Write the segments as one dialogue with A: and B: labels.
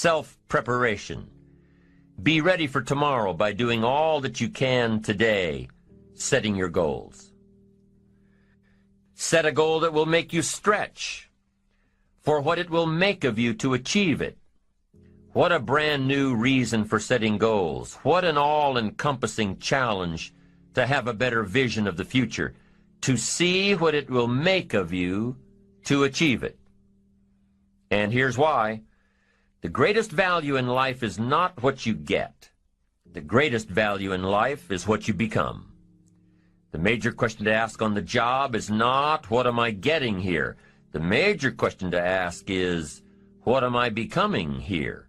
A: self-preparation. Be ready for tomorrow by doing all that you can today, setting your goals. Set a goal that will make you stretch for what it will make of you to achieve it. What a brand new reason for setting goals. What an all-encompassing challenge to have a better vision of the future, to see what it will make of you to achieve it. And here's why. The greatest value in life is not what you get. The greatest value in life is what you become. The major question to ask on the job is not, what am I getting here? The major question to ask is, what am I becoming here?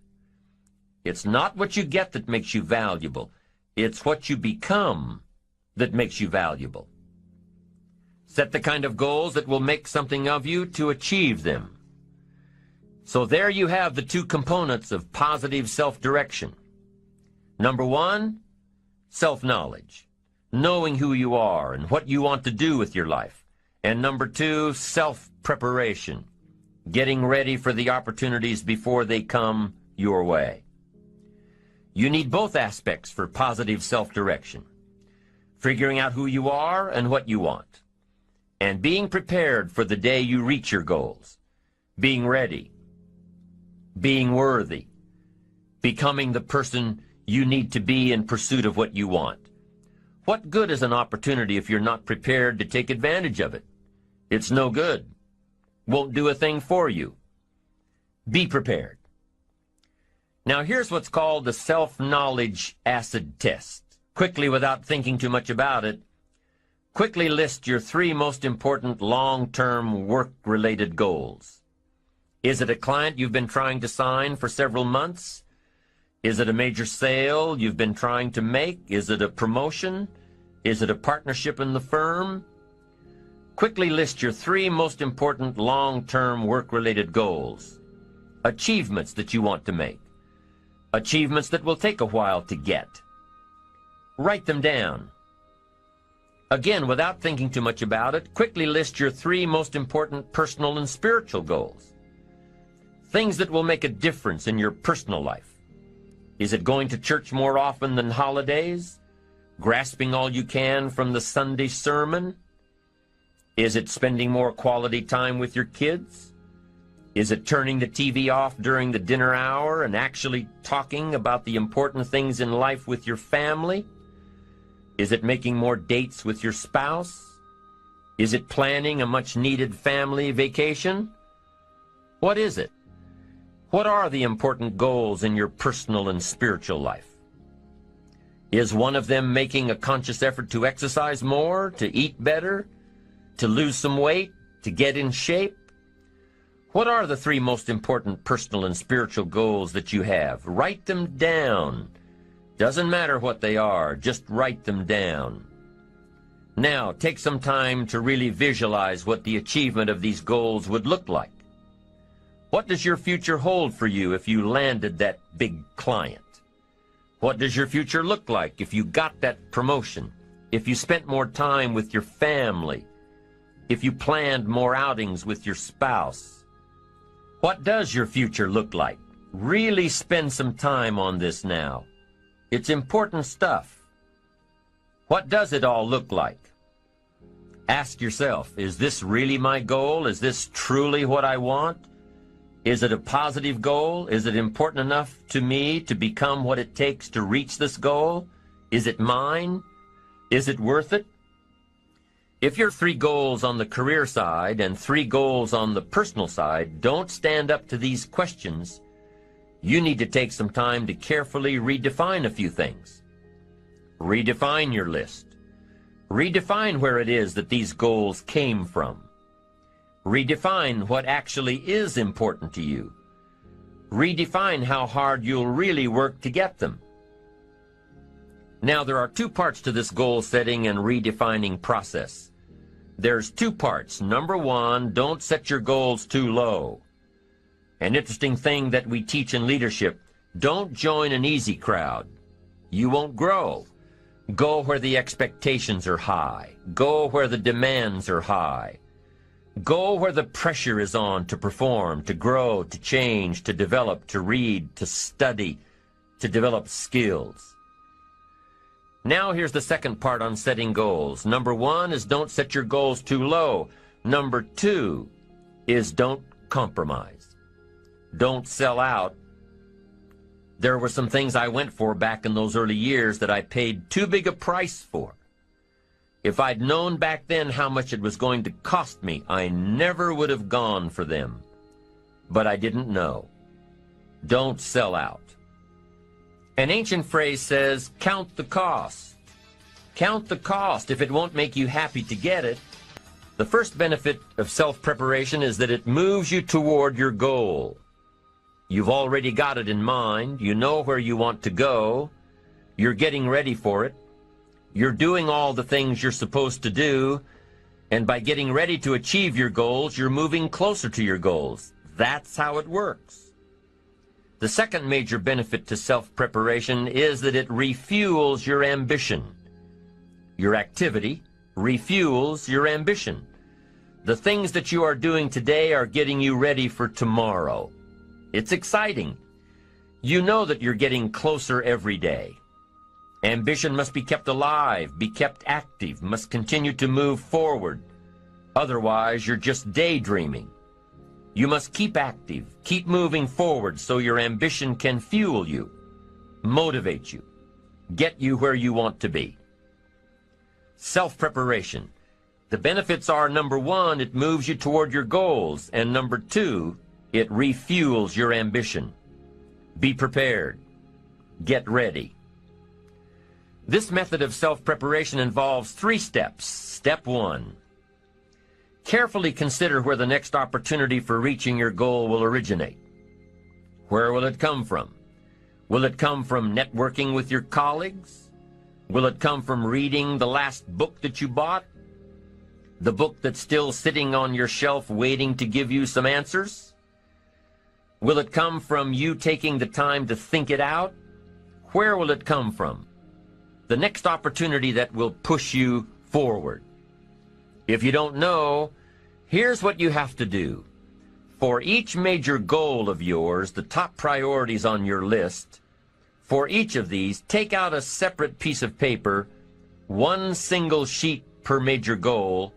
A: It's not what you get that makes you valuable. It's what you become that makes you valuable. Set the kind of goals that will make something of you to achieve them. So there you have the two components of positive self-direction. Number one, self-knowledge, knowing who you are and what you want to do with your life. And number two, self-preparation, getting ready for the opportunities before they come your way. You need both aspects for positive self-direction, figuring out who you are and what you want, and being prepared for the day you reach your goals, being ready, being worthy, becoming the person you need to be in pursuit of what you want. What good is an opportunity if you're not prepared to take advantage of it? It's no good. Won't do a thing for you. Be prepared. Now here's what's called the self-knowledge acid test. Quickly, without thinking too much about it, quickly list your three most important long-term work-related goals. Is it a client you've been trying to sign for several months? Is it a major sale you've been trying to make? Is it a promotion? Is it a partnership in the firm? Quickly list your three most important long-term work-related goals. Achievements that you want to make. Achievements that will take a while to get. Write them down. Again, without thinking too much about it, quickly list your three most important personal and spiritual goals. Things that will make a difference in your personal life. Is it going to church more often than holidays? Grasping all you can from the Sunday sermon? Is it spending more quality time with your kids? Is it turning the TV off during the dinner hour and actually talking about the important things in life with your family? Is it making more dates with your spouse? Is it planning a much-needed family vacation? What is it? What are the important goals in your personal and spiritual life? Is one of them making a conscious effort to exercise more, to eat better, to lose some weight, to get in shape? What are the three most important personal and spiritual goals that you have? Write them down. Doesn't matter what they are, just write them down. Now, take some time to really visualize what the achievement of these goals would look like. What does your future hold for you if you landed that big client? What does your future look like if you got that promotion? If you spent more time with your family? If you planned more outings with your spouse? What does your future look like? Really spend some time on this now. It's important stuff. What does it all look like? Ask yourself, is this really my goal? Is this truly what I want? Is it a positive goal? Is it important enough to me to become what it takes to reach this goal? Is it mine? Is it worth it? If your three goals on the career side and three goals on the personal side don't stand up to these questions, you need to take some time to carefully redefine a few things. Redefine your list. Redefine where it is that these goals came from. Redefine what actually is important to you. Redefine how hard you'll really work to get them. Now, there are two parts to this goal setting and redefining process. There's two parts. Number one, don't set your goals too low. An interesting thing that we teach in leadership, don't join an easy crowd. You won't grow. Go where the expectations are high. Go where the demands are high. Go where the pressure is on to perform, to grow, to change, to develop, to read, to study, to develop skills. Now here's the second part on setting goals. Number 1 is don't set your goals too low. Number 2 is don't compromise. Don't sell out. There were some things I went for back in those early years that I paid too big a price for. If I'd known back then how much it was going to cost me, I never would have gone for them. But I didn't know. Don't sell out. An ancient phrase says, count the cost. Count the cost if it won't make you happy to get it. The first benefit of self-preparation is that it moves you toward your goal. You've already got it in mind. You know where you want to go. You're getting ready for it. You're doing all the things you're supposed to do. And by getting ready to achieve your goals, you're moving closer to your goals. That's how it works. The second major benefit to self-preparation is that it refuels your ambition. Your activity refuels your ambition. The things that you are doing today are getting you ready for tomorrow. It's exciting. You know that you're getting closer every day. Ambition must be kept alive, be kept active, must continue to move forward. Otherwise, you're just daydreaming. You must keep active, keep moving forward so your ambition can fuel you, motivate you, get you where you want to be. Self-preparation. The benefits are, number 1, it moves you toward your goals, and number 2, it refuels your ambition. Be prepared. Get ready. This method of self-preparation involves 3 steps. Step 1. Carefully consider where the next opportunity for reaching your goal will originate. Where will it come from? Will it come from networking with your colleagues? Will it come from reading the last book that you bought? The book that's still sitting on your shelf waiting to give you some answers? Will it come from you taking the time to think it out? Where will it come from? The next opportunity that will push you forward. If you don't know, here's what you have to do. For each major goal of yours, the top priorities on your list, for each of these, take out a separate piece of paper, 1 single sheet per major goal,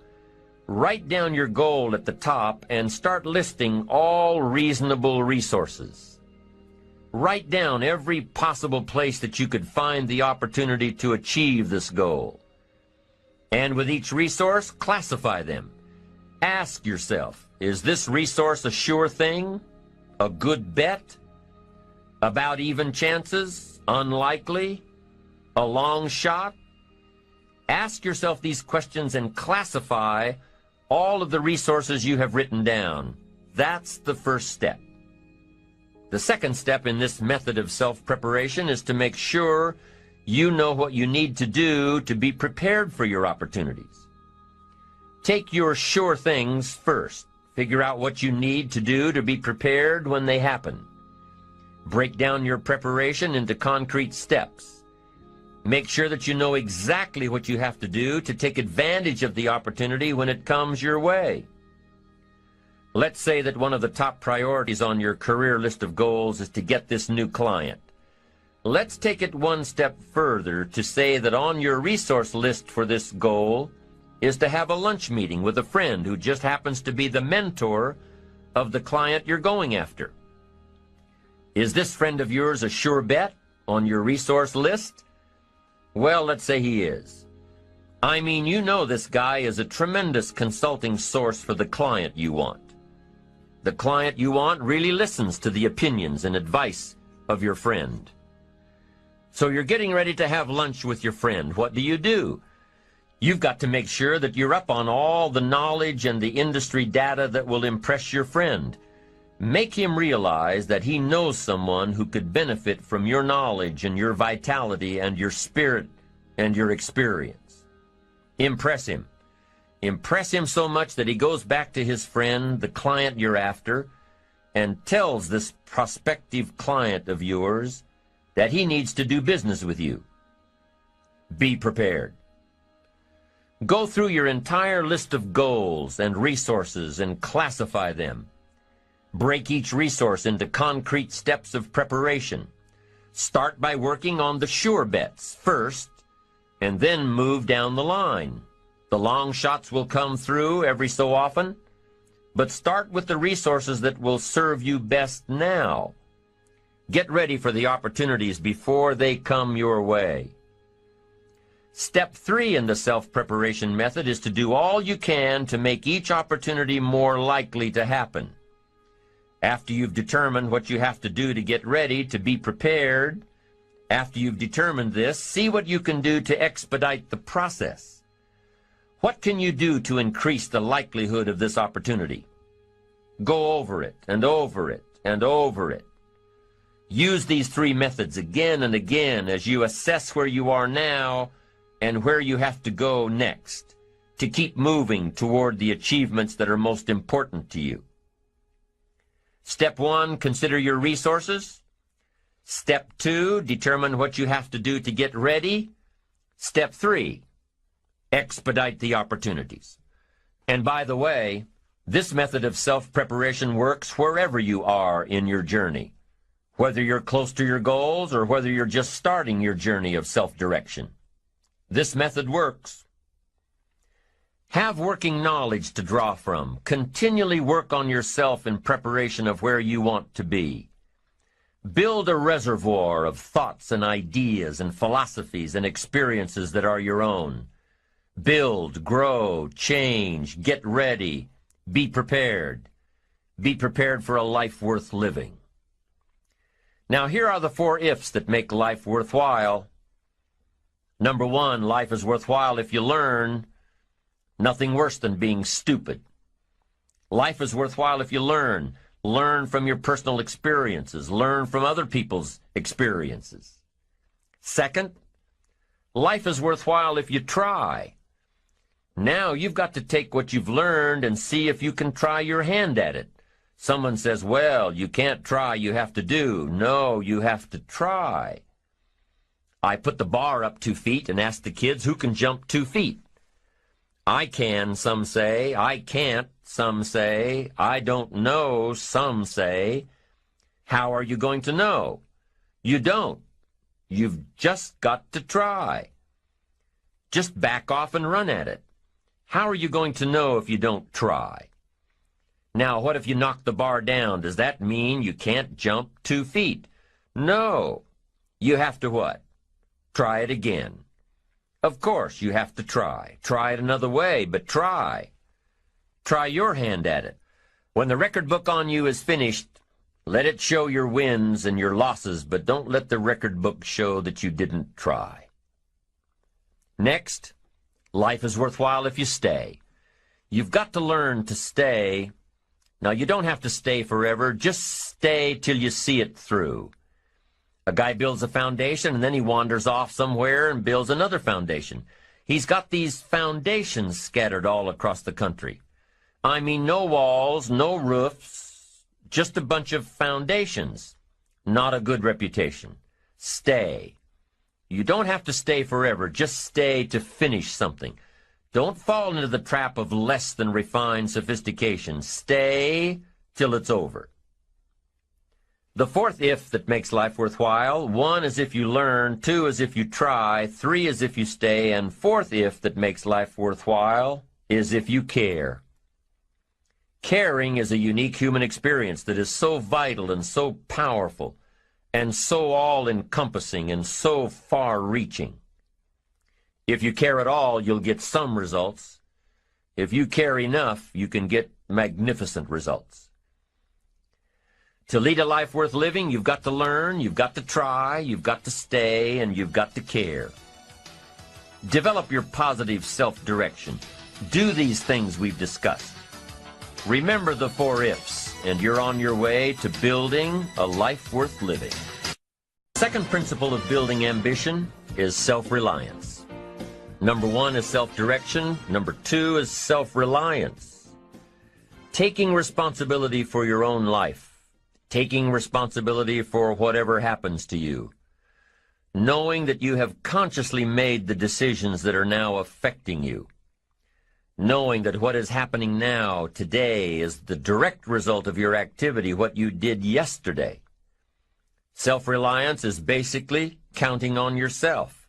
A: write down your goal at the top, and start listing all reasonable resources. Write down every possible place that you could find the opportunity to achieve this goal. And with each resource, classify them. Ask yourself, is this resource a sure thing? A good bet? About even chances? Unlikely? A long shot? Ask yourself these questions and classify all of the resources you have written down. That's the first step. The second step in this method of self-preparation is to make sure you know what you need to do to be prepared for your opportunities. Take your sure things first. Figure out what you need to do to be prepared when they happen. Break down your preparation into concrete steps. Make sure that you know exactly what you have to do to take advantage of the opportunity when it comes your way. Let's say that one of the top priorities on your career list of goals is to get this new client. Let's take it 1 step further to say that on your resource list for this goal is to have a lunch meeting with a friend who just happens to be the mentor of the client you're going after. Is this friend of yours a sure bet on your resource list? Well, let's say he is. I mean, you know this guy is a tremendous consulting source for the client you want. The client you want really listens to the opinions and advice of your friend. So you're getting ready to have lunch with your friend. What do? You've got to make sure that you're up on all the knowledge and the industry data that will impress your friend. Make him realize that he knows someone who could benefit from your knowledge and your vitality and your spirit and your experience. Impress him. Impress him so much that he goes back to his friend, the client you're after, and tells this prospective client of yours that he needs to do business with you. Be prepared. Go through your entire list of goals and resources and classify them. Break each resource into concrete steps of preparation. Start by working on the sure bets first, and then move down the line. The long shots will come through every so often, but start with the resources that will serve you best now. Get ready for the opportunities before they come your way. Step 3 in the self-preparation method is to do all you can to make each opportunity more likely to happen. After you've determined what you have to do to get ready, to be prepared, after you've determined this, see what you can do to expedite the process. What can you do to increase the likelihood of this opportunity? Go over it and over it and over it. Use these 3 methods again and again as you assess where you are now and where you have to go next to keep moving toward the achievements that are most important to you. Step 1, consider your resources. Step 2, determine what you have to do to get ready. Step 3, expedite the opportunities. And by the way, this method of self-preparation works wherever you are in your journey, whether you're close to your goals or whether you're just starting your journey of self-direction. This method works. Have working knowledge to draw from. Continually work on yourself in preparation of where you want to be. Build a reservoir of thoughts and ideas and philosophies and experiences that are your own. Build, grow, change, get ready, be prepared. Be prepared for a life worth living. Now here are the 4 ifs that make life worthwhile. Number 1, life is worthwhile if you learn. Nothing worse than being stupid. Life is worthwhile if you learn. Learn from your personal experiences. Learn from other people's experiences. Second, life is worthwhile if you try. Now you've got to take what you've learned and see if you can try your hand at it. Someone says, well, you can't try, you have to do. No, you have to try. I put the bar up 2 feet and asked the kids who can jump 2 feet. I can, some say. I can't, some say. I don't know, some say. How are you going to know? You don't. You've just got to try. Just back off and run at it. How are you going to know if you don't try? Now, what if you knock the bar down? Does that mean you can't jump 2 feet? No. You have to what? Try it again. Of course, you have to try. Try it another way, but try. Try your hand at it. When the record book on you is finished, let it show your wins and your losses, but don't let the record book show that you didn't try. Next, life is worthwhile if you stay. You've got to learn to stay. Now, you don't have to stay forever. Just stay till you see it through. A guy builds a foundation, and then he wanders off somewhere and builds another foundation. He's got these foundations scattered all across the country. I mean, no walls, no roofs, just a bunch of foundations. Not a good reputation. Stay. You don't have to stay forever. Just stay to finish something. Don't fall into the trap of less than refined sophistication. Stay till it's over. The 4th if that makes life worthwhile, 1 is if you learn, 2 is if you try, 3 is if you stay, and 4th if that makes life worthwhile is if you care. Caring is a unique human experience that is so vital and so powerful and so all-encompassing and so far-reaching. If you care at all, you'll get some results. If you care enough, you can get magnificent results. To lead a life worth living, you've got to learn, you've got to try, you've got to stay, and you've got to care. Develop your positive self-direction. Do these things we've discussed. Remember the 4 ifs, and you're on your way to building a life worth living. The second principle of building ambition is self-reliance. Number 1 is self-direction. Number 2 is self-reliance. Taking responsibility for your own life. Taking responsibility for whatever happens to you. Knowing that you have consciously made the decisions that are now affecting you. knowing that what is happening now, today, is the direct result of your activity, what you did yesterday. Self-reliance is basically counting on yourself.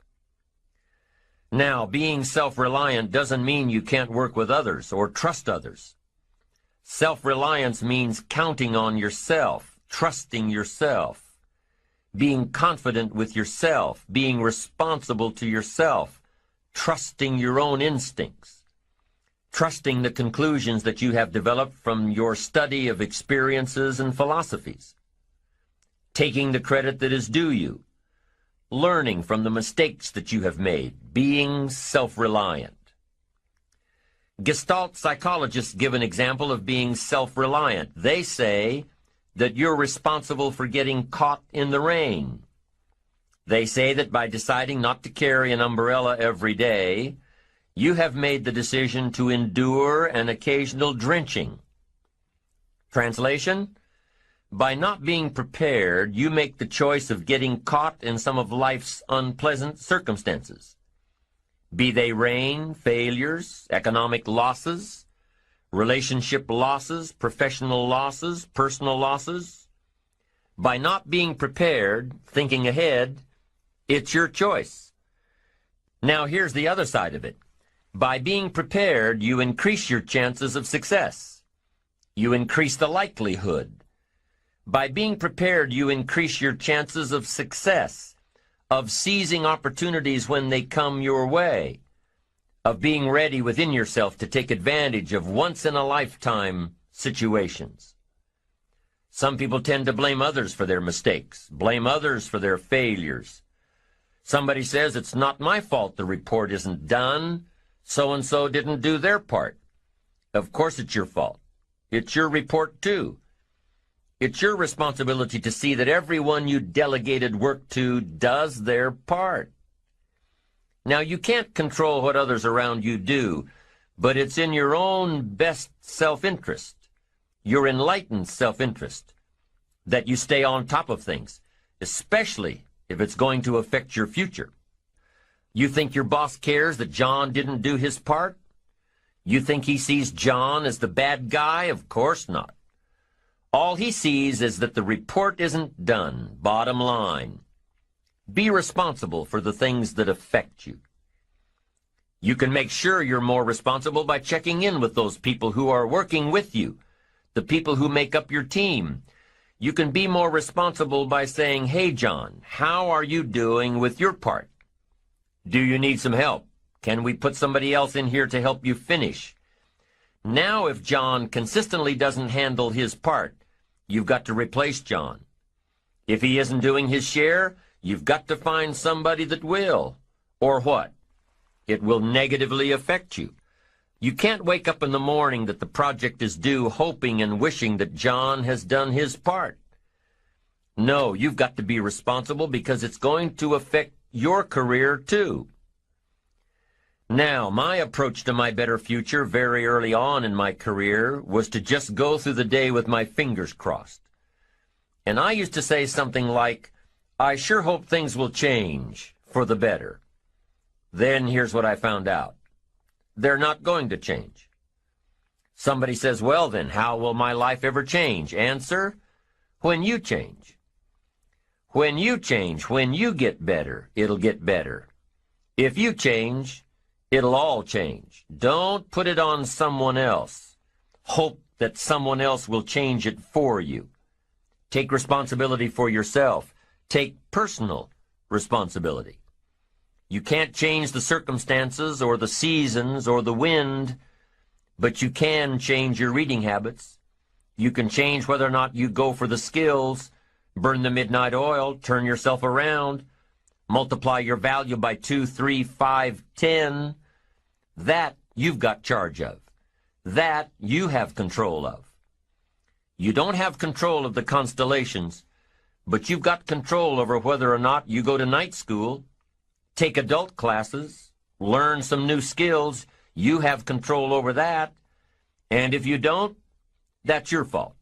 A: Now, being self-reliant doesn't mean you can't work with others or trust others. Self-reliance means counting on yourself, trusting yourself, being confident with yourself, being responsible to yourself, trusting your own instincts, trusting the conclusions that you have developed from your study of experiences and philosophies, taking the credit that is due you, learning from the mistakes that you have made, being self-reliant. Gestalt psychologists give an example of being self-reliant. They say that you're responsible for getting caught in the rain. They say that by deciding not to carry an umbrella every day, you have made the decision to endure an occasional drenching. Translation: by not being prepared, you make the choice of getting caught in some of life's unpleasant circumstances. Be they rain, failures, economic losses, relationship losses, professional losses, personal losses. By not being prepared, thinking ahead, it's your choice. Now here's the other side of it. By being prepared, you increase your chances of success. You increase the likelihood. By being prepared, you increase your chances of success, of seizing opportunities when they come your way, of being ready within yourself to take advantage of once-in-a-lifetime situations. Some people tend to blame others for their mistakes, blame others for their failures. Somebody says, it's not my fault the report isn't done, so-and-so didn't do their part. Of course it's your fault. It's your report too. It's your responsibility to see that everyone you delegated work to does their part. Now, you can't control what others around you do, but it's in your own best self-interest, your enlightened self-interest, that you stay on top of things, especially if it's going to affect your future. You think your boss cares that John didn't do his part? You think he sees John as the bad guy? Of course not. All he sees is that the report isn't done, bottom line. Be responsible for the things that affect you. You can make sure you're more responsible by checking in with those people who are working with you, the people who make up your team. You can be more responsible by saying, hey, John, how are you doing with your part? Do you need some help? Can we put somebody else in here to help you finish? Now, if John consistently doesn't handle his part, you've got to replace John. If he isn't doing his share, you've got to find somebody that will. Or what? It will negatively affect you. You can't wake up in the morning that the project is due hoping and wishing that John has done his part. No, you've got to be responsible because it's going to affect your career too. Now, my approach to my better future very early on in my career was to just go through the day with my fingers crossed. And I used to say something like, I sure hope things will change for the better. Then here's what I found out. They're not going to change. Somebody says, well then, how will my life ever change? Answer, when you change. When you change, when you get better, it'll get better. If you change, it'll all change. Don't put it on someone else. Hope that someone else will change it for you. Take responsibility for yourself. Take personal responsibility. You can't change the circumstances or the seasons or the wind, but you can change your reading habits. You can change whether or not you go for the skills, burn the midnight oil, turn yourself around, multiply your value by 2, 3, 5, 10. That you've got charge of. That you have control of. You don't have control of the constellations, but you've got control over whether or not you go to night school, take adult classes, learn some new skills. You have control over that. And if you don't, that's your fault.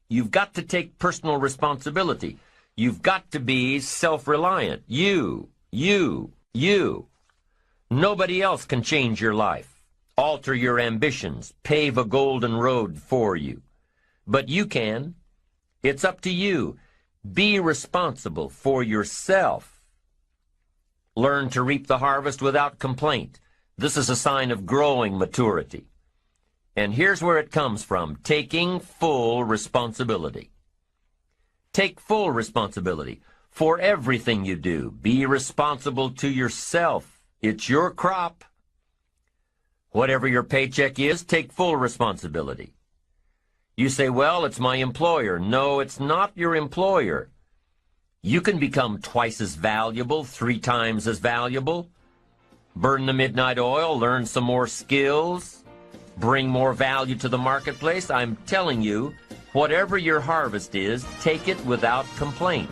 A: You've got to take personal responsibility. You've got to be self-reliant. You. Nobody else can change your life. alter your ambitions, pave a golden road for you. But you can. It's up to you. Be responsible for yourself. Learn to reap the harvest without complaint. This is a sign of growing maturity. And here's where it comes from: taking full responsibility. Take full responsibility for everything you do. Be responsible to yourself. It's your crop. Whatever your paycheck is, take full responsibility. You say, well, it's my employer. No, it's not your employer. You can become twice as valuable, 3 times as valuable. Burn the midnight oil, learn some more skills, bring more value to the marketplace. I'm telling you, whatever your harvest is, take it without complaint.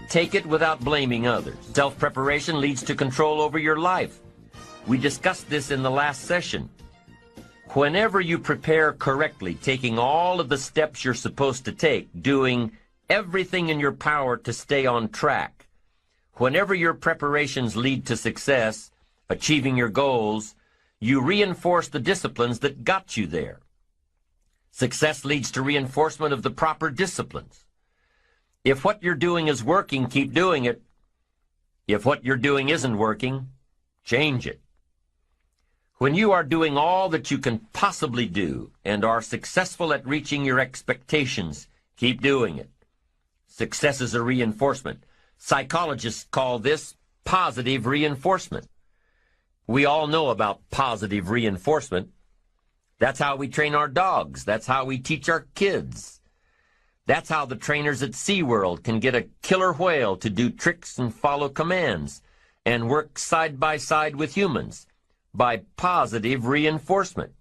A: Take it without blaming others. Self-preparation leads to control over your life. We discussed this in the last session. Whenever you prepare correctly, taking all of the steps you're supposed to take, doing everything in your power to stay on track, whenever your preparations lead to success, achieving your goals, you reinforce the disciplines that got you there. Success leads to reinforcement of the proper disciplines. If what you're doing is working, keep doing it. If what you're doing isn't working, change it. When you are doing all that you can possibly do and are successful at reaching your expectations, keep doing it. Success is a reinforcement. Psychologists call this positive reinforcement. We all know about positive reinforcement. That's how we train our dogs. That's how we teach our kids. That's how the trainers at SeaWorld can get a killer whale to do tricks and follow commands and work side by side with humans, by positive reinforcement.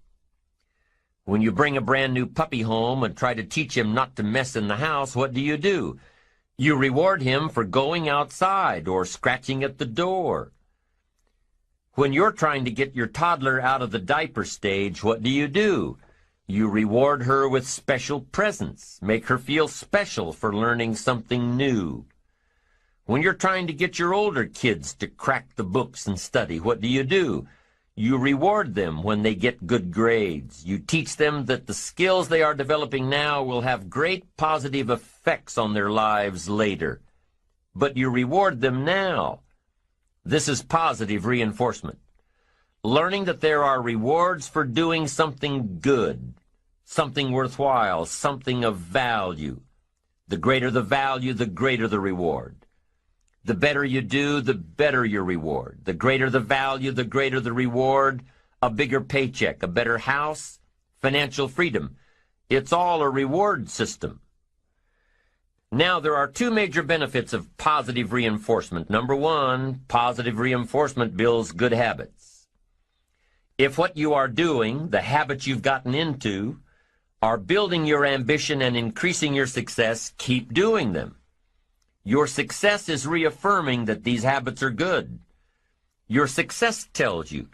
A: When you bring a brand new puppy home and try to teach him not to mess in the house, what do? You reward him for going outside or scratching at the door. When you're trying to get your toddler out of the diaper stage, what do? You reward her with special presents, make her feel special for learning something new. When you're trying to get your older kids to crack the books and study, what do? You reward them when they get good grades. You teach them that the skills they are developing now will have great positive effects on their lives later. But you reward them now. This is positive reinforcement. Learning that there are rewards for doing something good, something worthwhile, something of value. The greater the value, the greater the reward. The better you do, the better your reward. The greater the value, the greater the reward. A bigger paycheck, a better house, financial freedom. It's all a reward system. Now, there are 2 major benefits of positive reinforcement. Number 1, positive reinforcement builds good habits. If what you are doing, the habits you've gotten into, are building your ambition and increasing your success, keep doing them. Your success is reaffirming that these habits are good. Your success tells you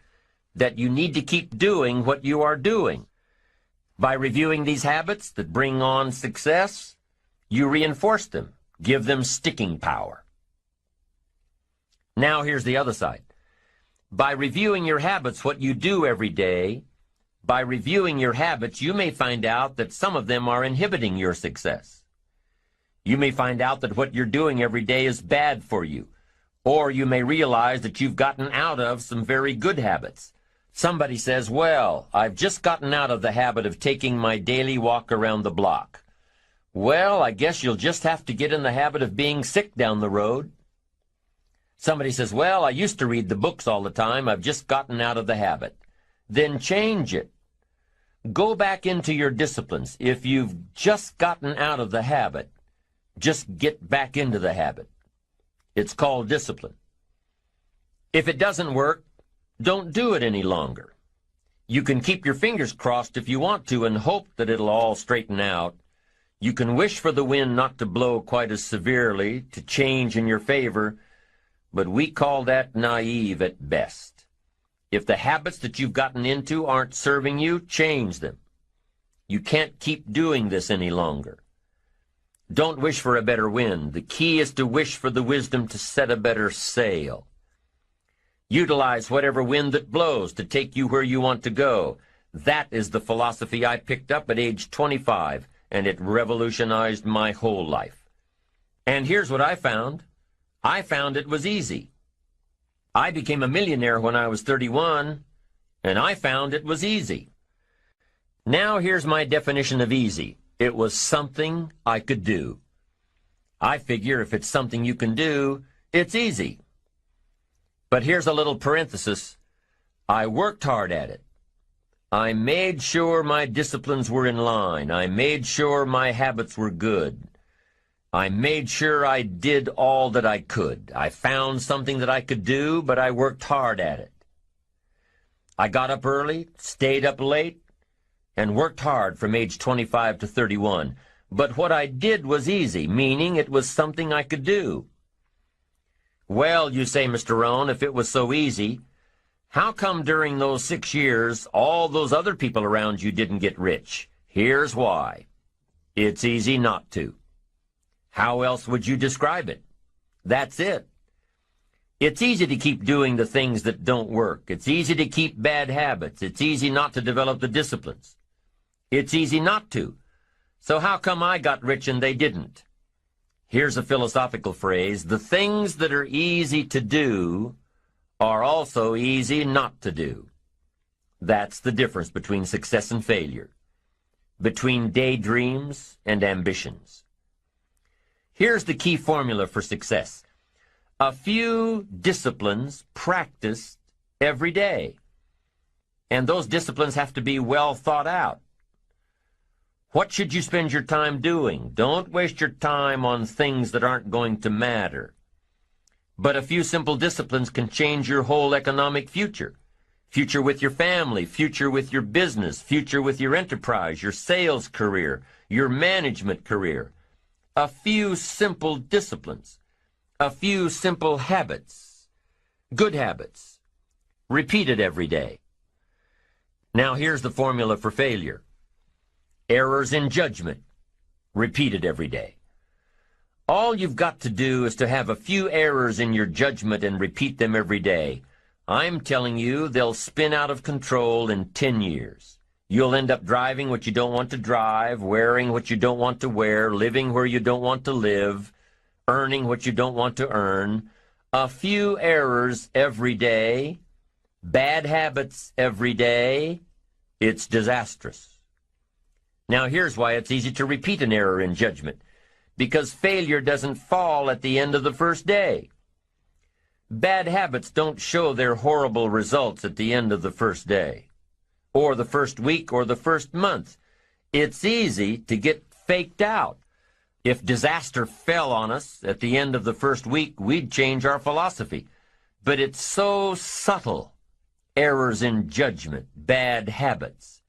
A: that you need to keep doing what you are doing. By reviewing these habits that bring on success, you reinforce them, give them sticking power. Now here's the other side. By reviewing your habits, what you do every day, by reviewing your habits, you may find out that some of them are inhibiting your success. You may find out that what you're doing every day is bad for you, or you may realize that you've gotten out of some very good habits. Somebody says, well, I've just gotten out of the habit of taking my daily walk around the block. Well, I guess you'll just have to get in the habit of being sick down the road. Somebody says, well, I used to read the books all the time. I've just gotten out of the habit. Then change it. Go back into your disciplines. If you've just gotten out of the habit, just get back into the habit. It's called discipline. If it doesn't work, don't do it any longer. You can keep your fingers crossed if you want to and hope that it'll all straighten out. You can wish for the wind not to blow quite as severely, to change in your favor, but we call that naive at best. If the habits that you've gotten into aren't serving you, change them. You can't keep doing this any longer. Don't wish for a better wind. The key is to wish for the wisdom to set a better sail. Utilize whatever wind that blows to take you where you want to go. That is the philosophy I picked up at age 25, and it revolutionized my whole life. And here's what I found. I found it was easy. I became a millionaire when I was 31, and I found it was easy. Now here's my definition of easy. It was something I could do. I figure if it's something you can do, it's easy. But here's a little parenthesis. I worked hard at it. I made sure my disciplines were in line. I made sure my habits were good. I made sure I did all that I could. I found something that I could do, but I worked hard at it. I got up early, stayed up late, and worked hard from age 25 to 31. But what I did was easy, meaning it was something I could do. Well, you say, Mr. Rohn, if it was so easy, how come during those 6 years all those other people around you didn't get rich? Here's why. It's easy not to. How else would you describe it? That's it. It's easy to keep doing the things that don't work. It's easy to keep bad habits. It's easy not to develop the disciplines. It's easy not to. So how come I got rich and they didn't? Here's a philosophical phrase. The things that are easy to do are also easy not to do. That's the difference between success and failure, between daydreams and ambitions. Here's the key formula for success. A few disciplines practiced every day. And those disciplines have to be well thought out. What should you spend your time doing? Don't waste your time on things that aren't going to matter. But a few simple disciplines can change your whole economic future. Future with your family, future with your business, future with your enterprise, your sales career, your management career. A few simple disciplines. A few simple habits. Good habits. Repeated every day. Now here's the formula for failure. Errors in judgment, repeated every day. All you've got to do is to have a few errors in your judgment and repeat them every day. I'm telling you, they'll spin out of control in 10 years. You'll end up driving what you don't want to drive, wearing what you don't want to wear, living where you don't want to live, earning what you don't want to earn. A few errors every day, bad habits every day, it's disastrous. Now here's why it's easy to repeat an error in judgment. Because failure doesn't fall at the end of the first day. Bad habits don't show their horrible results at the end of the first day, or the first week, or the first month. It's easy to get faked out. If disaster fell on us at the end of the first week, we'd change our philosophy. But it's so subtle. Errors in judgment, bad habits.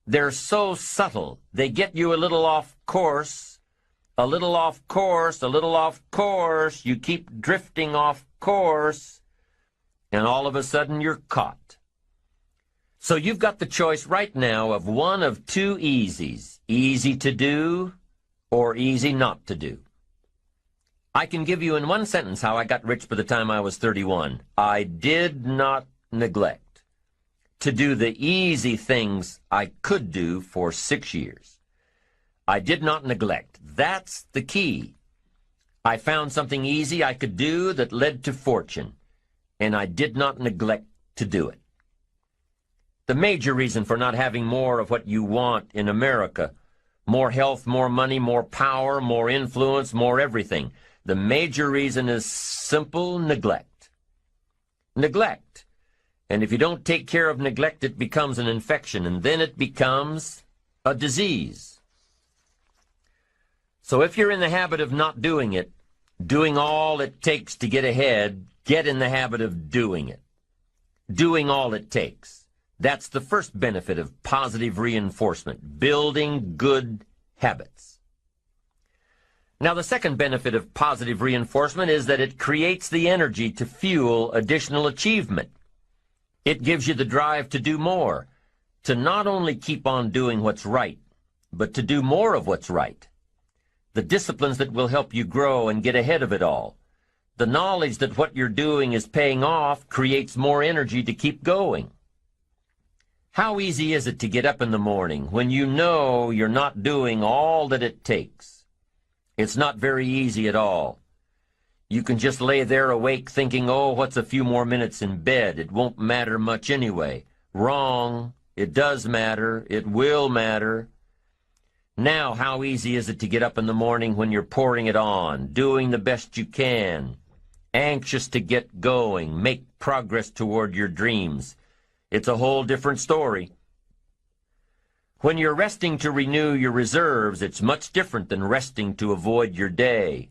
A: They're so subtle, they get you a little off course, a little off course, a little off course. You keep drifting off course, and all of a sudden you're caught. So you've got the choice right now of one of two easies, easy to do or easy not to do. I can give you in one sentence how I got rich by the time I was 31. I did not neglect to do the easy things I could do for 6 years. I did not neglect. That's the key. I found something easy I could do that led to fortune, and I did not neglect to do it. The major reason for not having more of what you want in America, more health, more money, more power, more influence, more everything, the major reason is simple neglect. Neglect. And if you don't take care of neglect, it becomes an infection, and then it becomes a disease. So if you're in the habit of not doing it, doing all it takes to get ahead, get in the habit of doing it. Doing all it takes. That's the first benefit of positive reinforcement, building good habits. Now, the second benefit of positive reinforcement is that it creates the energy to fuel additional achievement. It gives you the drive to do more, to not only keep on doing what's right, but to do more of what's right. The disciplines that will help you grow and get ahead of it all. The knowledge that what you're doing is paying off creates more energy to keep going. How easy is it to get up in the morning when you know you're not doing all that it takes? It's not very easy at all. You can just lay there awake thinking, oh, what's a few more minutes in bed? It won't matter much anyway. Wrong. It does matter. It will matter. Now, how easy is it to get up in the morning when you're pouring it on, doing the best you can, anxious to get going, make progress toward your dreams? It's a whole different story. When you're resting to renew your reserves, it's much different than resting to avoid your day.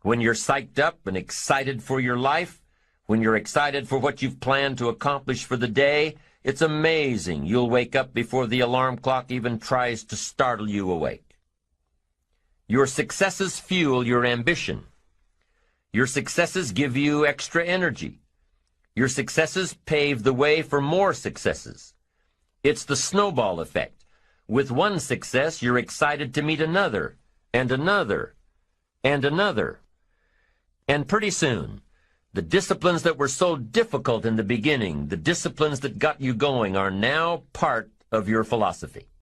A: When you're psyched up and excited for your life, when you're excited for what you've planned to accomplish for the day, it's amazing. You'll wake up before the alarm clock even tries to startle you awake. Your successes fuel your ambition. Your successes give you extra energy. Your successes pave the way for more successes. It's the snowball effect. With one success, you're excited to meet another, and another, and another. And pretty soon, the disciplines that were so difficult in the beginning, the disciplines that got you going, are now part of your philosophy.